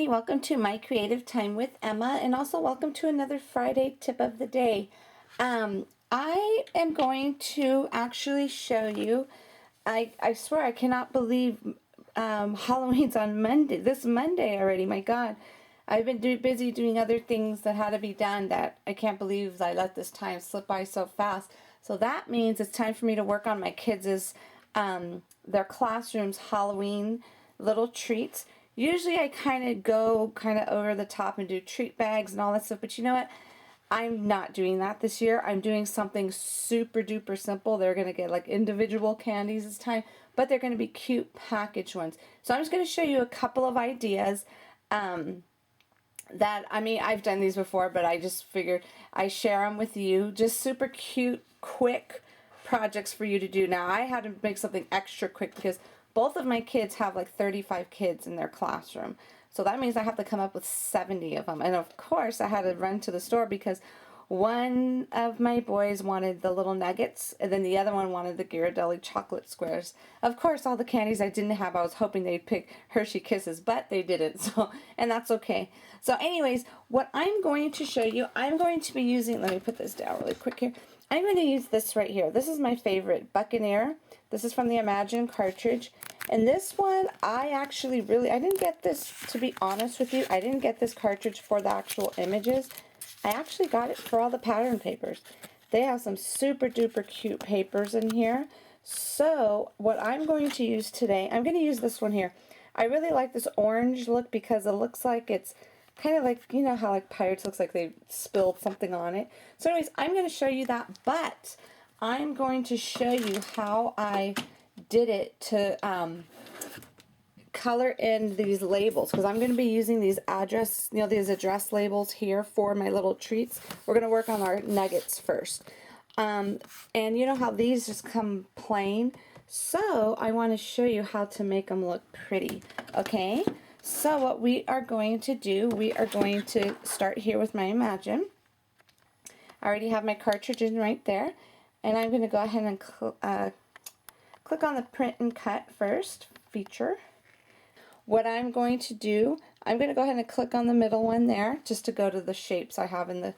Welcome to My Creative Time with Emma, and also welcome to another Friday tip of the day. I am going to actually show you, I swear I cannot believe Halloween's on Monday, this Monday already, my God. I've been busy doing other things that had to be done that I can't believe I let this time slip by so fast. So that means it's time for me to work on my kids' their classroom's Halloween little treats. Usually I kind of go over the top and do treat bags and all that stuff, but you know what? I'm not doing that this year. I'm doing something super duper simple. They're going to get like individual candies this time, but they're going to be cute packaged ones. So I'm just going to show you a couple of ideas that, I mean, I've done these before, but I just figured I share them with you. Just super cute, quick projects for you to do. Now, I had to make something extra quick because both of my kids have like 35 kids in their classroom. So that means I have to come up with 70 of them. And of course, I had to run to the store because one of my boys wanted the little nuggets, and then the other one wanted the Ghirardelli chocolate squares. Of course, all the candies I didn't have, I was hoping they'd pick Hershey Kisses, but they didn't. So, and that's okay. So anyways, what I'm going to show you, I'm going to be using, let me put this down really quick here. I'm going to use this right here. This is my favorite, Buccaneer. This is from the Imagine cartridge. And this one, I actually I didn't get this, to be honest with you, I didn't get this cartridge for the actual images. I actually got it for all the pattern papers. They have some super duper cute papers in here. So what I'm going to use today, I'm going to use this one here. I really like this orange look because it looks like it's kind of like, you know how like Pirates looks like they spilled something on it. So anyways, I'm going to show you that, but I'm going to show you how I did it to color in these labels, because I'm going to be using these address labels here for my little treats. We're going to work on our nuggets first. And you know how these just come plain? So I want to show you how to make them look pretty. Okay? So what we are going to do, we are going to start here with my Imagine. I already have my cartridge in right there. And I'm going to go ahead and click on the print and cut first, feature. What I'm going to do, I'm going to go ahead and click on the middle one there just to go to the shapes I have in the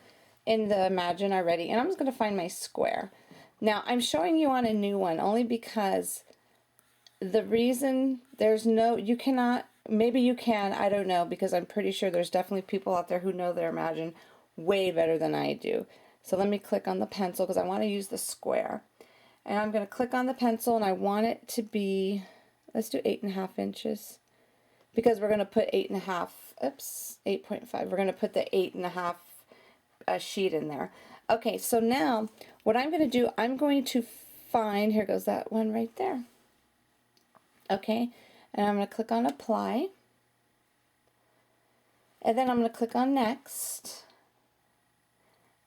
Imagine already. And I'm just going to find my square. Now I'm showing you on a new one only because the reason you cannot, maybe you can, I don't know, because I'm pretty sure there's definitely people out there who know their Imagine way better than I do. So let me click on the pencil because I want to use the square. And I'm going to click on the pencil and I want it to be, let's do 8.5 inches. Because we're going to put 8.5, we're going to put the 8.5 sheet in there. Okay, so now what I'm going to do, I'm going to find, here goes that one right there. Okay, and I'm going to click on apply. And then I'm going to click on next.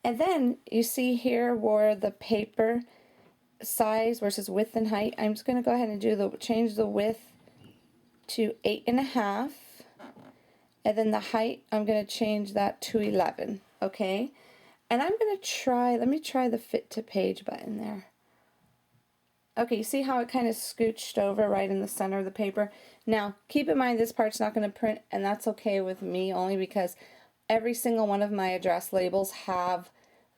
And then you see here where the paper size versus width and height, I'm just going to go ahead and change the width to 8.5, and then the height I'm going to change that to 11. Okay, and I'm going to let me try the fit to page button there. Okay, you see how it kind of scooched over right in the center of the paper? Now keep in mind this part's not going to print, and that's okay with me only because every single one of my address labels have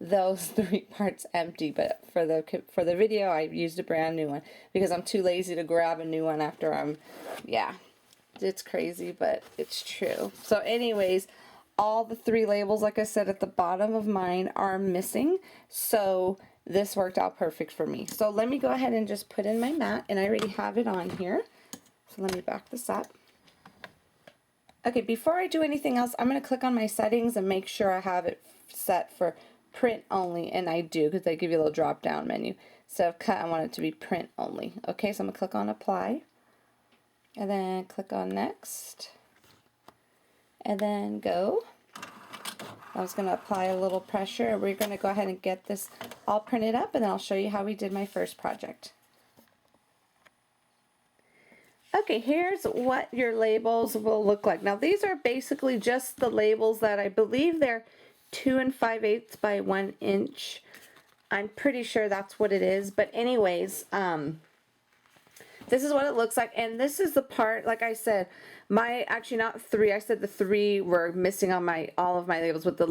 those 3 parts empty, but for the video I used a brand new one because I'm too lazy to grab a new one after yeah, it's crazy, but it's true. So anyways, all the 3 labels, like I said, at the bottom of mine are missing, so this worked out perfect for me. So let me go ahead and just put in my mat, and I already have it on here, so let me back this up. Okay, before I do anything else, I'm going to click on my settings and make sure I have it set for print only, and I do because they give you a little drop down menu. Instead of cut, I want it to be print only. Okay, so I'm going to click on apply, and then click on next, and then go. I was going to apply a little pressure, and we're going to go ahead and get this all printed up, and then I'll show you how we did my first project. Okay, here's what your labels will look like. Now these are basically just the labels that I believe they're 2 5/8 by 1 inch. I'm pretty sure that's what it is, but anyways, this is what it looks like, and this is the part, like I said, actually not 3, I said the 3 were missing on all of my labels, but the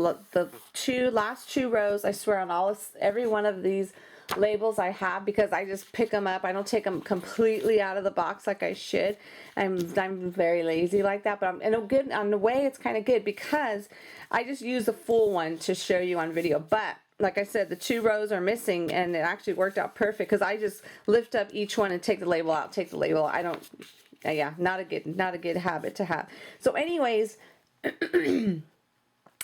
last 2 rows, I swear on every one of these labels I have, because I just pick them up. I don't take them completely out of the box like I should. I'm very lazy like that, but in a way it's kind of good because I just use the full one to show you on video. But like I said, the 2 rows are missing, and it actually worked out perfect because I just lift up each one and take the label out, take the label. I don't, yeah, not a good habit to have. So anyways,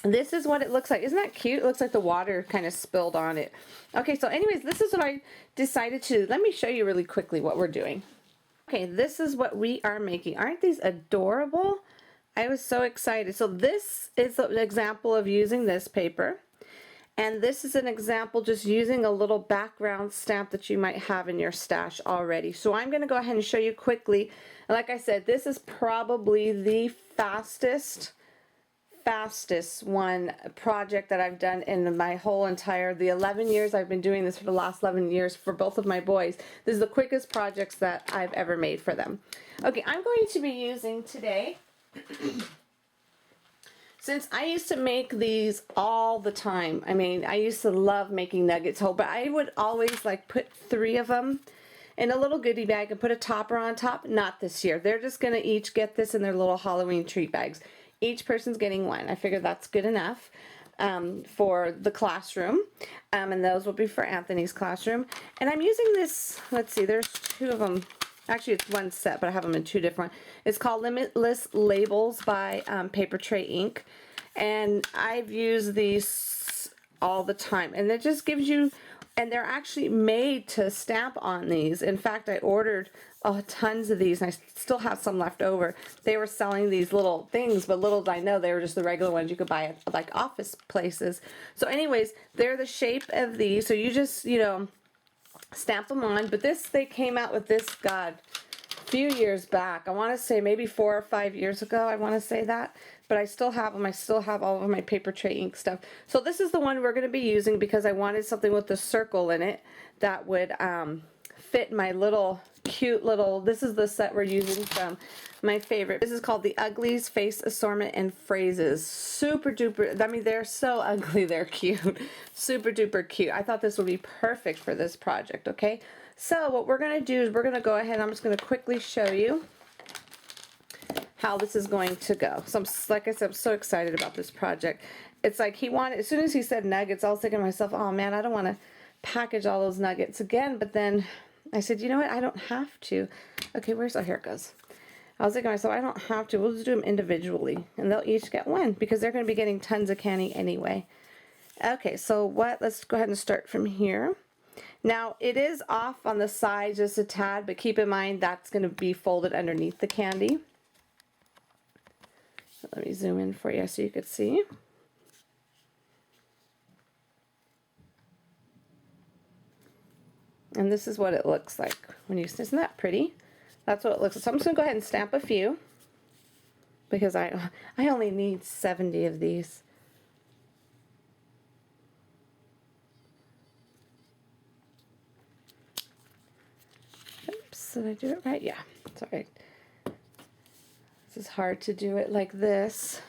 this is what it looks like. Isn't that cute? It looks like the water kind of spilled on it. Okay, so anyways, this is what I decided to, let me show you really quickly what we're doing. Okay, this is what we are making. Aren't these adorable? I was so excited. So this is an example of using this paper. And this is an example just using a little background stamp that you might have in your stash already. So I'm going to go ahead and show you quickly. Like I said, this is probably the fastest one project that I've done in my whole the 11 years I've been doing this. For the last 11 years for both of my boys, this is the quickest projects that I've ever made for them. Okay, I'm going to be using today, since I used to make these all the time. I mean, I used to love making nuggets whole, but I would always like put 3 of them in a little goodie bag and put a topper on top. Not this year. They're just going to each get this in their little Halloween treat bags. Each person's getting one. I figured that's good enough for the classroom, and those will be for Anthony's classroom. And I'm using this, let's see, there's 2 of them. Actually, it's 1 set, but I have them in 2 different. It's called Limitless Labels by Paper Tray Ink. And I've used these all the time. And it just gives you, and they're actually made to stamp on these. In fact, I ordered tons of these, and I still have some left over. They were selling these little things, but little did I know they were just the regular ones you could buy at like office places. So anyways, they're the shape of these. So you just, stamp them on. But they came out with this, God, a few years back. I want to say maybe 4 or 5 years ago. I want to say that. But I still have them. I still have all of my Paper Tray Ink stuff. So this is the one we're going to be using because I wanted something with the circle in it that would fit my little cute little, this is the set we're using from my favorite. This is called the Uglies Face Assortment and Phrases. Super duper, I mean, they're so ugly, they're cute. Super duper cute. I thought this would be perfect for this project, okay? So what we're going to do is we're going to go ahead, I'm just going to quickly show you how this is going to go. So like I said, I'm so excited about this project. It's like as soon as he said nuggets, I was thinking to myself, oh man, I don't want to package all those nuggets again. But then I said, you know what, I don't have to. Okay, here it goes. I was thinking to myself, I don't have to. We'll just do them individually, and they'll each get one because they're going to be getting tons of candy anyway. Okay, so let's go ahead and start from here. Now, it is off on the side just a tad, but keep in mind that's going to be folded underneath the candy. Let me zoom in for you so you could see. And this is what it looks like when you, isn't that pretty? That's what it looks like. So I'm just going to go ahead and stamp a few because I only need 70 of these. Oops, did I do it right? Yeah, sorry. This is hard to do it like this.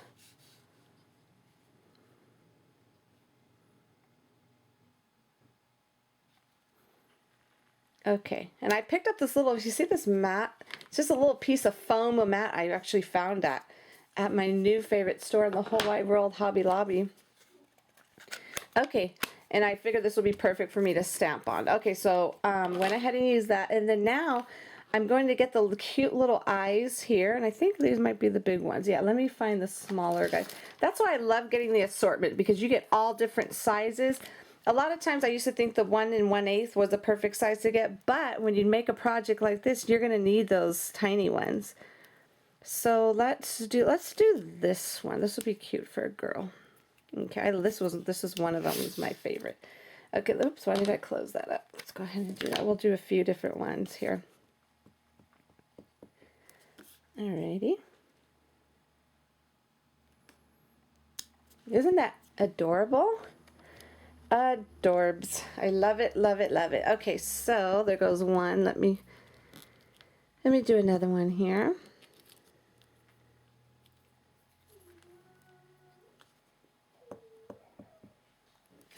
Okay, and I picked up this little, you see this mat? It's just a little piece of foam mat I actually found at my new favorite store in the whole wide world, Hobby Lobby. Okay, and I figured this would be perfect for me to stamp on. Okay, so went ahead and used that, and then now I'm going to get the cute little eyes here, and I think these might be the big ones. Yeah, let me find the smaller guys. That's why I love getting the assortment, because you get all different sizes. A lot of times I used to think the 1 1/8 was the perfect size to get, but when you make a project like this, you're going to need those tiny ones. So let's do this one. This will be cute for a girl. Okay, this is one of them. Is my favorite. Okay, oops, why did I close that up? Let's go ahead and do that. We'll do a few different ones here. Alrighty. Isn't that Adorable. Adorbs. I love it, love it, love it. Okay, so there goes one. Let me do another one here.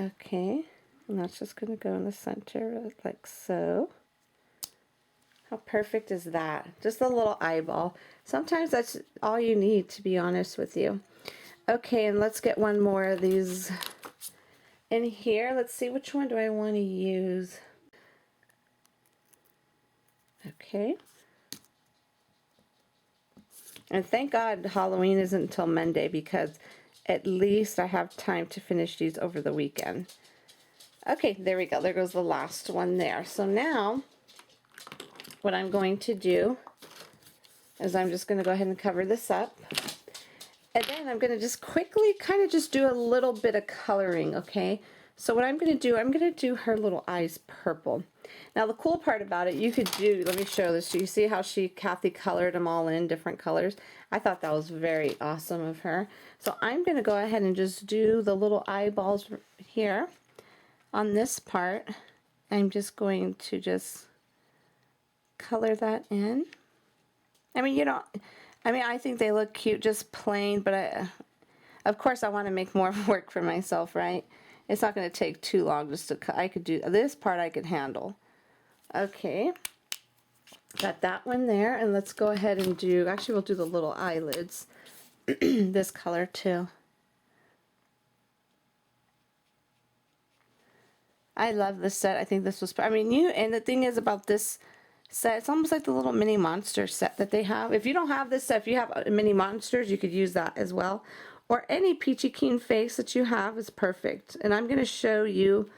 Okay, and that's just going to go in the center like so. How perfect is that? Just a little eyeball. Sometimes that's all you need, to be honest with you. Okay, and let's get one more of these in here. Let's see, which one do I want to use? Okay. And thank God Halloween isn't until Monday, because at least I have time to finish these over the weekend. Okay, there we go. There goes the last one there. So now what I'm going to do is I'm just going to go ahead and cover this up. And then I'm going to just quickly kind of just do a little bit of coloring, okay? So what I'm going to do, I'm going to do her little eyes purple. Now the cool part about it, you could do, let me show this. You see how Kathy colored them all in different colors? I thought that was very awesome of her. So I'm going to go ahead and just do the little eyeballs here on this part. I'm just going to just color that in. I mean, I think they look cute just plain, but of course I want to make more work for myself, right? It's not going to take too long just to, I could do this part, I could handle. Okay, got that one there, and let's go ahead and do, actually we'll do the little eyelids, this color too. I love this set. I think this was, and the thing is about this set, it's almost like the little mini monster set that they have. If you don't have this set, if you have mini monsters, you could use that as well. Or any peachy keen face that you have is perfect. And I'm going to show you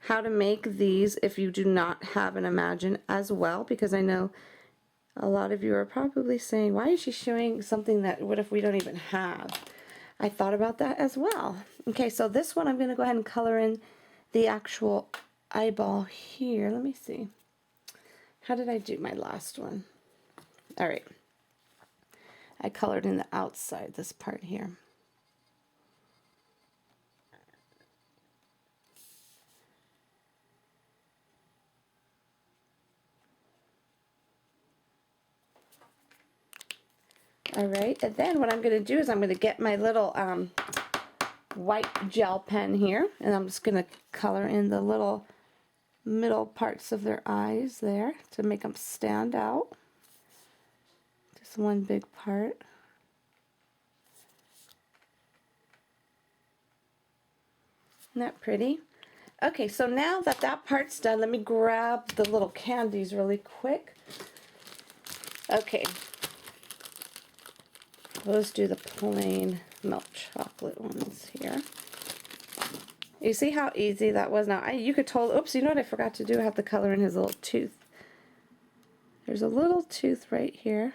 how to make these if you do not have an Imagine as well, because I know a lot of you are probably saying, why is she showing something that, what if we don't even have? I thought about that as well. Okay, so this one I'm going to go ahead and color in the actual eyeball here. Let me see. How did I do my last one? All right. I colored in the outside, this part here. All right, and then what I'm going to do is I'm going to get my little white gel pen here, and I'm just going to color in the little middle parts of their eyes there to make them stand out. Just one big part. Isn't that pretty? Okay, so now that that part's done, let me grab the little candies really quick. Okay, let's do the plain milk chocolate ones here. You see how easy that was? Now, you could totally, oops, you know what I forgot to do? I have to color in his little tooth. There's a little tooth right here.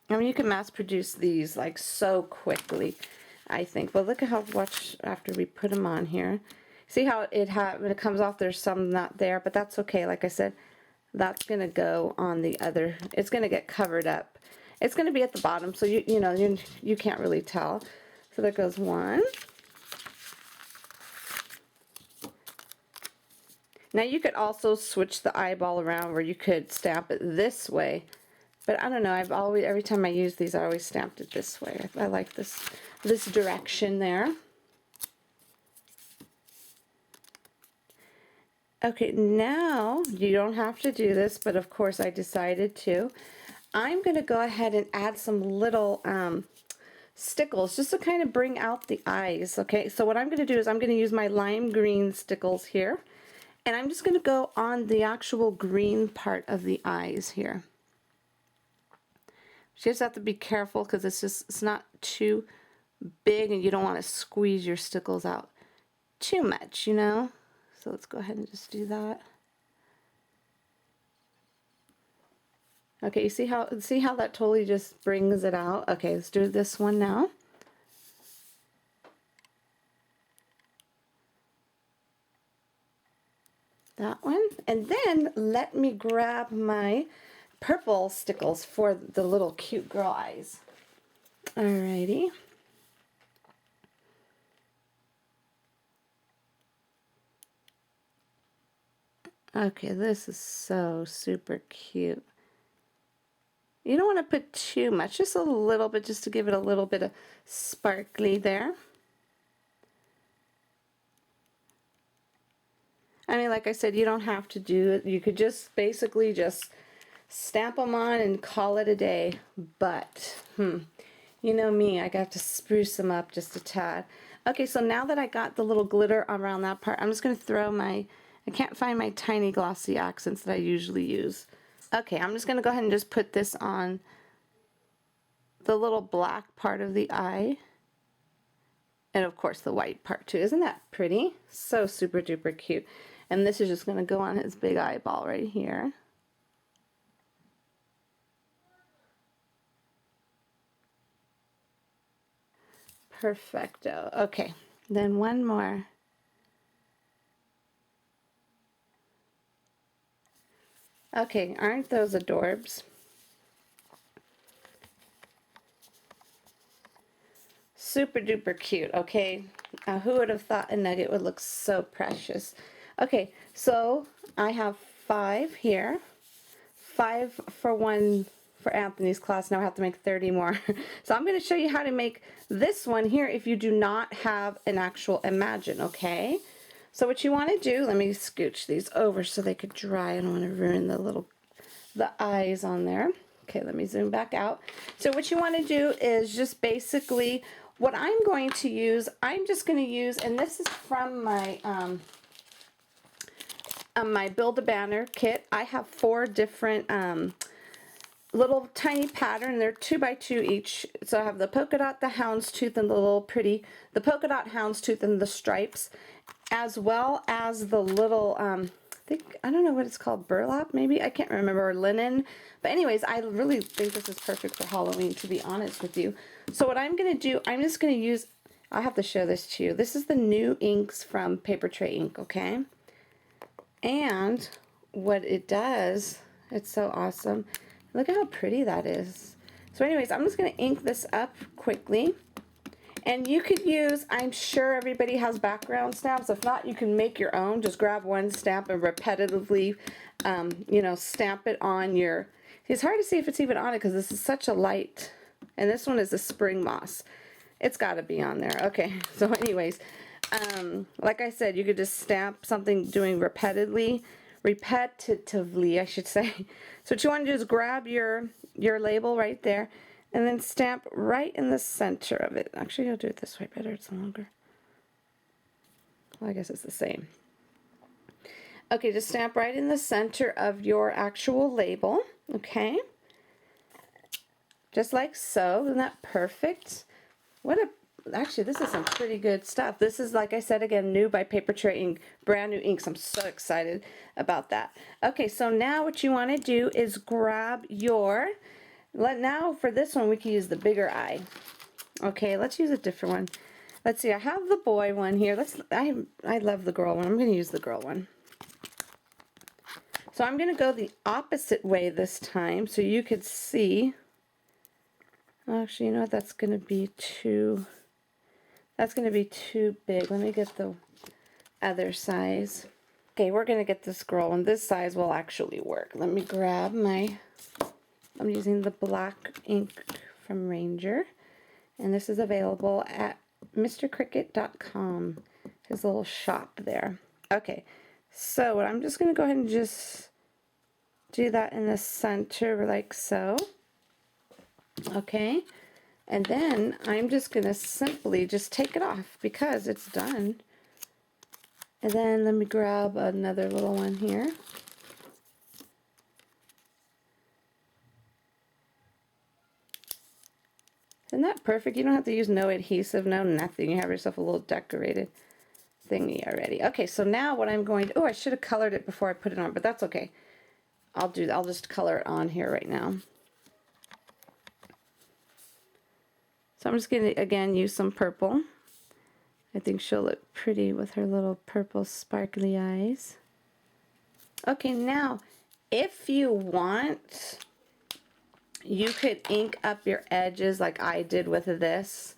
I mean, you can mass produce these like so quickly, I think. But look at how much after we put them on here. See how when it comes off, there's some not there, but that's okay. Like I said, that's gonna go on the other. It's gonna get covered up. It's gonna be at the bottom, so you can't really tell. So there goes one. Now you could also switch the eyeball around where you could stamp it this way. But I don't know, every time I use these, I always stamped it this way. I like this direction there. Okay, now you don't have to do this, but of course I decided to. I'm going to go ahead and add some little stickles just to kind of bring out the eyes. Okay, so what I'm going to do is I'm going to use my lime green stickles here, and I'm just going to go on the actual green part of the eyes here. You just have to be careful because it's not too big, and you don't want to squeeze your stickles out too much, you know. So let's go ahead and just do that. Okay, you see how that totally just brings it out? Okay, let's do this one now. That one. And then let me grab my purple stickles for the little cute girl eyes. Alrighty. Okay, this is so super cute. You don't want to put too much, just a little bit, just to give it a little bit of sparkly there. I mean, like I said, you don't have to do it. You could just basically just stamp them on and call it a day. But, you know me, I got to spruce them up just a tad. Okay, so now that I got the little glitter around that part, I'm just going to throw my, I can't find my tiny glossy accents that I usually use. Okay, I'm just going to go ahead and just put this on the little black part of the eye. And of course the white part too. Isn't that pretty? So super duper cute. And this is just going to go on his big eyeball right here. Perfecto. Okay, then one more. Okay, aren't those adorbs? Super duper cute, okay? Who would have thought a nugget would look so precious? Okay, so I have 5 here. 5 for one for Anthony's class. Now I have to make 30 more. So I'm going to show you how to make this one here if you do not have an actual Imagine, okay? So what you want to do, let me scooch these over so they could dry. I don't want to ruin the eyes on there. Okay, let me zoom back out. So what you want to do is just basically, what I'm going to use, I'm just going to use, and this is from my my Build-A-Banner kit. I have 4 different little tiny pattern. They're 2 by 2 each. So I have the polka dot, the houndstooth, and the little pretty, the polka dot, houndstooth, and the stripes, as well as the little, I don't know what it's called, burlap maybe? I can't remember, or linen. But anyways, I really think this is perfect for Halloween, to be honest with you. So what I'm going to do, I'm just going to use, I'll have to show this to you. This is the new inks from Paper Tray Ink, okay? And what it does, it's so awesome. Look at how pretty that is. So anyways, I'm just going to ink this up quickly. And you could use, I'm sure everybody has background stamps. If not, you can make your own. Just grab one stamp and repetitively, you know, stamp it on your, it's hard to see if it's even on it because this is such a light, and this one is a spring moss. It's got to be on there. Okay, so anyways, like I said, you could just stamp something doing repetitively, I should say. So what you want to do is grab your label right there, and then stamp right in the center of it. Actually, I'll do it this way better. It's longer. Well, I guess it's the same. Okay, just stamp right in the center of your actual label. Okay, just like so. Isn't that perfect? Actually, this is some pretty good stuff. This is, like I said again, new by Paper Tray Ink, brand new inks. I'm so excited about that. Okay, so now what you want to do is grab your, now for this one we can use the bigger eye. Okay, let's use a different one. Let's see, I have the boy one here. I love the girl one. I'm going to use the girl one. So I'm going to go the opposite way this time so you could see. Actually, you know what, that's going to be too big. Let me get the other size. Okay, we're going to get this girl one. This size will actually work. Let me grab my, I'm using the black ink from Ranger. And this is available at mrcricket.com, his little shop there. Okay, so I'm just going to go ahead and just do that in the center like so. Okay, and then I'm just going to simply just take it off because it's done. And then let me grab another little one here. Isn't that perfect? You don't have to use no adhesive, no nothing. You have yourself a little decorated thingy already. Okay, so now what I'm going to, oh, I should have colored it before I put it on, but that's okay. I'll just color it on here right now. So I'm just going to, again, use some purple. I think she'll look pretty with her little purple sparkly eyes. Okay, now, if you want, You could ink up your edges like I did with this,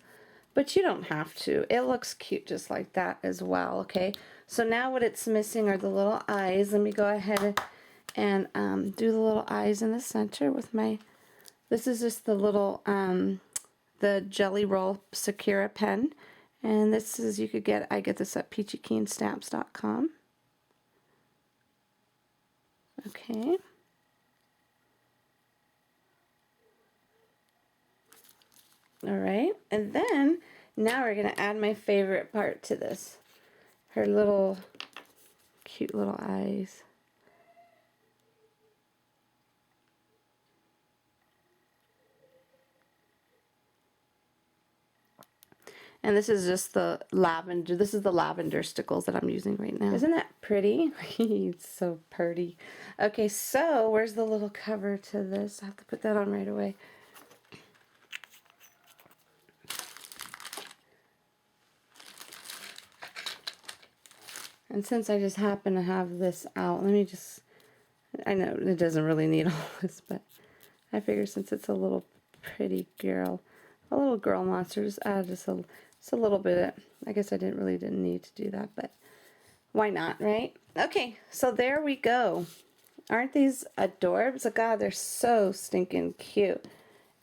but you don't have to. It looks cute just like that as well, okay? So now what it's missing are the little eyes. Let me go ahead and do the little eyes in the center with my, this is just the little, the Jelly Roll Sakura pen. And this is, you could get, I get this at peachykeenStamps.com. Okay. Alright, and then now we're going to add my favorite part to this. Her little cute little eyes. And this is just the lavender. This is the lavender stickles that I'm using right now. Isn't that pretty? It's so pretty. Okay, so where's the little cover to this? I have to put that on right away. And since I just happen to have this out, let me just, I know it doesn't really need all this, but I figure since it's a little pretty girl, a little girl monster, just add just a little bit. I guess I didn't need to do that, but why not, right? Okay, so there we go. Aren't these adorbs? Oh, God, they're so stinking cute.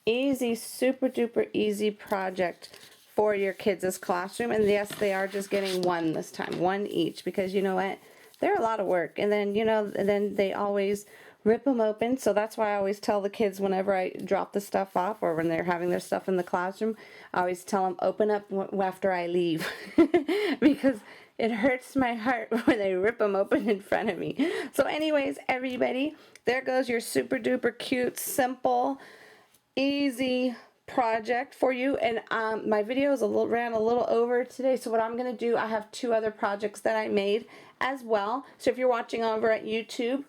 Easy, super duper easy project for your kids' classroom. And yes, they are just getting one this time, one each, because you know what? They're a lot of work. And then, you know, and then they always rip them open. So that's why I always tell the kids whenever I drop the stuff off or when they're having their stuff in the classroom, I always tell them open up after I leave because it hurts my heart when they rip them open in front of me. So anyways, everybody, there goes your super duper cute, simple, easy project for you. And my video is ran a little over today, so what I'm going to do, I have 2 other projects that I made as well. So if you're watching over at YouTube,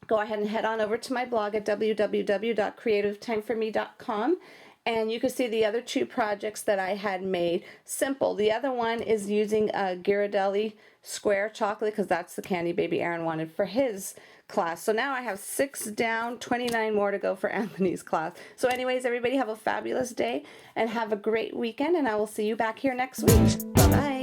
go ahead and head on over to my blog at www.creativetimeforme.com, and you can see the other 2 projects that I had made. Simple. The other one is using a Ghirardelli square chocolate because that's the candy baby Aaron wanted for his class. So now I have 6 down, 29 more to go for Anthony's class. So anyways, everybody have a fabulous day and have a great weekend, and I will see you back here next week. Bye-bye.